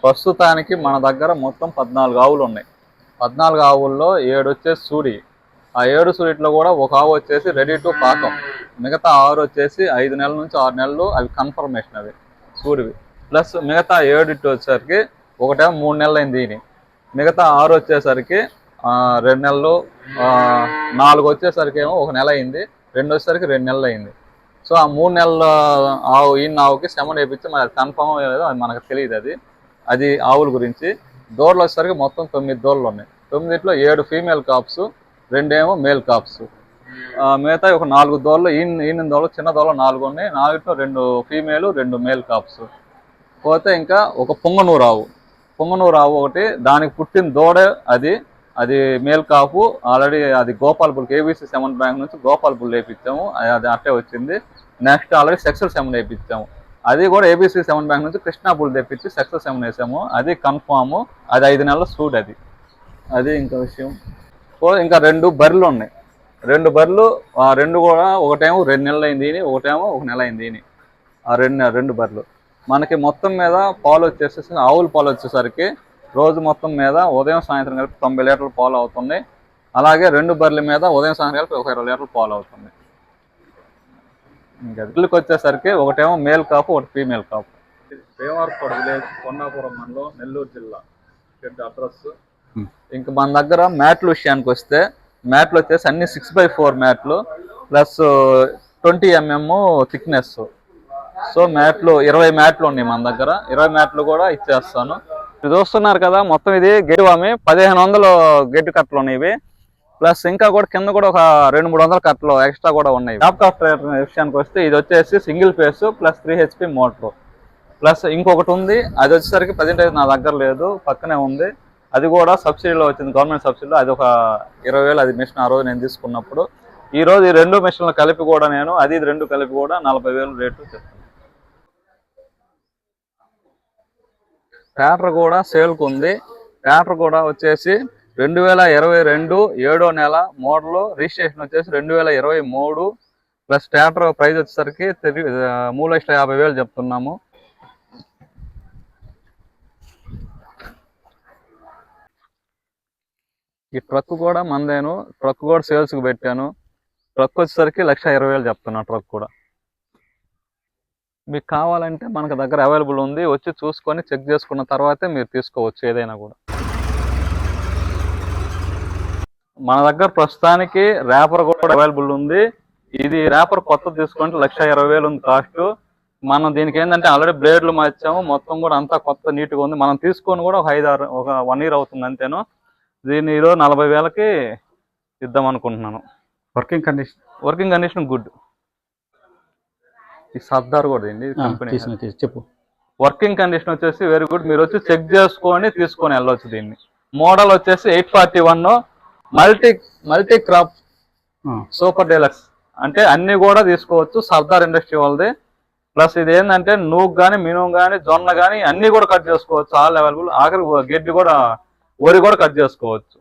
ప్రస్తుతానికి మన దగ్గర మొత్తం 14 ఆవులు ఉన్నాయి. 14 ఆవుల్లో 7 వచ్చేసి సూడి. ఆ 7 సూడిట్లో కూడా ఒక ఆవు వచ్చేసి రెడీ టు పాకం. మిగతా 6 వచ్చేసి 5 నెలల నుంచి 6 నెలలు అవి కన్ఫర్మేషన్ అవి సూడివి. ప్లస్ మిగతా 7 వచ్చేసరికి ఒకటేమో 3 నెలలు అయింది దీని. మిగతా 6 వచ్చేసరికి 2 నెలలు, 4 వచ్చేసరికి ఏమో 1 నెల అయింది, 2 వచ్చేసరికి 2 నెలలు అయింది. సో ఆ 3 నెలల ఆవుకి సెమన్ వేయించి మరి అది కన్ఫర్మ్ లేదో అది మనకు తెలియదు. అది ఆవుల గురించి. దూడలు వచ్చేసరికి మొత్తం 9 దూడలు ఉన్నాయి. 9లో 7 ఫీమేల్ కాప్స్, 2 ఏమో మేల్ కాప్స్. మిగతా ఒక 4 దూడలు ఈయన దూడలు, చిన్న దూడలు 4 ఉన్నాయి. 4లో 2 ఫీమేల్, 2 మేల్ కాప్స్. పోతే ఇంకా ఒక పొంగనూరు ఆవు ఒకటి, దానికి పుట్టిన దూడ అది మేల్ కాపు. ఆల్రెడీ అది గోపాల్పూర్ కేబీసీ సెమన్ బ్యాంక్ నుంచి గోపాల్పూర్ వేయించాము, అది అట్టే వచ్చింది. నెక్స్ట్ ఆల్రెడీ సెక్సల్ సెమన్ వేయించాము, అది కూడా ఏబీసీ సెమన్ బ్యాంక్ నుంచి కృష్ణాపూర్ తెప్పించి సెక్సల్ సెమన్ వేసాము, అది కన్ఫామ్. అది 5 నెలల సూట్. అది ఇంకా విషయం. ఇంకా 2 బర్రెలు ఉన్నాయి. 2 బర్రెలు, 2 కూడా ఒకటేమో 2 నెలలు అయింది, ఒకటేమో 1 నెల అయింది. ఆ 2 బర్రెలు మనకి మొత్తం మీద పాలు వచ్చేసి ఆవుల పాలు వచ్చేసరికి రోజు మొత్తం మీద ఉదయం సాయంత్రం కలిపి 90 లీటర్ల పాలు అవుతుంది. అలాగే 2 బర్రెల మీద ఉదయం సాయంత్రం కలిపి ఒక 20 లీటర్ల పాలు అవుతుంది. ఇంకా ఇళ్ళకి వచ్చేసరికి ఒకటేమో మేల్ కాపు, ఒకటి ఫీమేల్ కాపు. దేవారపాడు విలేజ్, కొన్నాపురం మండలం, నెల్లూరు జిల్లా అడ్రస్. ఇంకా మన దగ్గర మ్యాట్ల విషయానికి వస్తే మ్యాట్లు వచ్చేసి అన్ని 6x4 మ్యాట్లు ప్లస్ 20 mm థిక్నెస్. సో మ్యాట్లు 20 మ్యాట్లు ఉన్నాయి మన దగ్గర. 20 మ్యాట్లు కూడా ఇచ్చేస్తాను. ఇది చూస్తున్నారు కదా, మొత్తం ఇది గెడ్డు వామి 1500 గెడ్డు కట్టలు ఉన్నాయి. ప్లస్ ఇంకా కూడా కింద కూడా ఒక 200-300 కట్టలు ఎక్స్ట్రా కూడా ఉన్నాయి. టాప్ కాఫ్టర్ విషయానికి వస్తే ఇది వచ్చేసి single phase plus 3 HP motor. Plus ఇంకొకటి ఉంది, అది వచ్చేసరికి ప్రజెంట్ అయితే నా దగ్గర లేదు, పక్కనే ఉంది. అది కూడా సబ్సిడీలో వచ్చింది, గవర్నమెంట్ సబ్సిడీలో. అది ఒక 20,000 అది మిషన్ ఆ రోజు నేను తీసుకున్నప్పుడు. ఈ రోజు ఈ 2 మిషన్లు కలిపి కూడా నేను అది 2 కలిపి కూడా 40,000 రేటు చెప్తాను. ట్రాక్టర్ కూడా సేల్కు ఉంది. ట్రాక్టర్ కూడా వచ్చేసి 2022 7వ నెల మోడల్, రిజిస్ట్రేషన్ వచ్చేసి 2023. ప్లస్ ట్రాక్టర్ ప్రైస్ వచ్చేసరికి 3,50,000 చెప్తున్నాము. ఈ ట్రక్ కూడా మందేను, ట్రక్ కూడా సేల్స్కి పెట్టాను. ట్రక్ వచ్చేసరికి 1,20,000 చెప్తున్నా. ట్రక్ కూడా మీకు కావాలంటే మనకు దగ్గర అవైలబుల్ ఉంది, వచ్చి చూసుకొని చెక్ చేసుకున్న తర్వాతే మీరు తీసుకోవచ్చు ఏదైనా కూడా. మన దగ్గర ప్రస్తుతానికి ర్యాపర్ కూడా అవైలబుల్ ఉంది. ఇది ర్యాపర్ కొత్త తీసుకుంటే 1,20,000 ఉంది కాస్ట్. మనం దీనికి ఏంటంటే ఆల్రెడీ బ్లేడ్లు మార్చాము, మొత్తం కూడా అంతా కొత్త నీట్గా ఉంది. మనం తీసుకొని కూడా ఒక 1 year అవుతుంది అంతేను. దీన్ని ఈరోజు 40,000కి ఇద్దాం అనుకుంటున్నాను. Working condition good. ఈ సర్దార్ కూడా కంపెనీ చెప్పు. వర్కింగ్ కండిషన్ వచ్చేసి వెరీ గుడ్. మీరు వచ్చి చెక్ చేసుకొని తీసుకొని వెళ్ళొచ్చు. దీన్ని మోడల్ వచ్చేసి 841 మల్టీ క్రాప్ సూపర్ డీలక్స్. అంటే అన్ని కూడా తీసుకోవచ్చు, సర్దార్ ఇండస్ట్రీ వాళ్ళది. ప్లస్ ఇది ఏంటంటే నూగ్ కానీ, మినుము కానీ, జొన్న కానీ అన్ని కూడా కట్ చేసుకోవచ్చు, ఆల్ అవైలబుల్. ఆఖరి గడ్డి కూడా, వరి కూడా కట్ చేసుకోవచ్చు.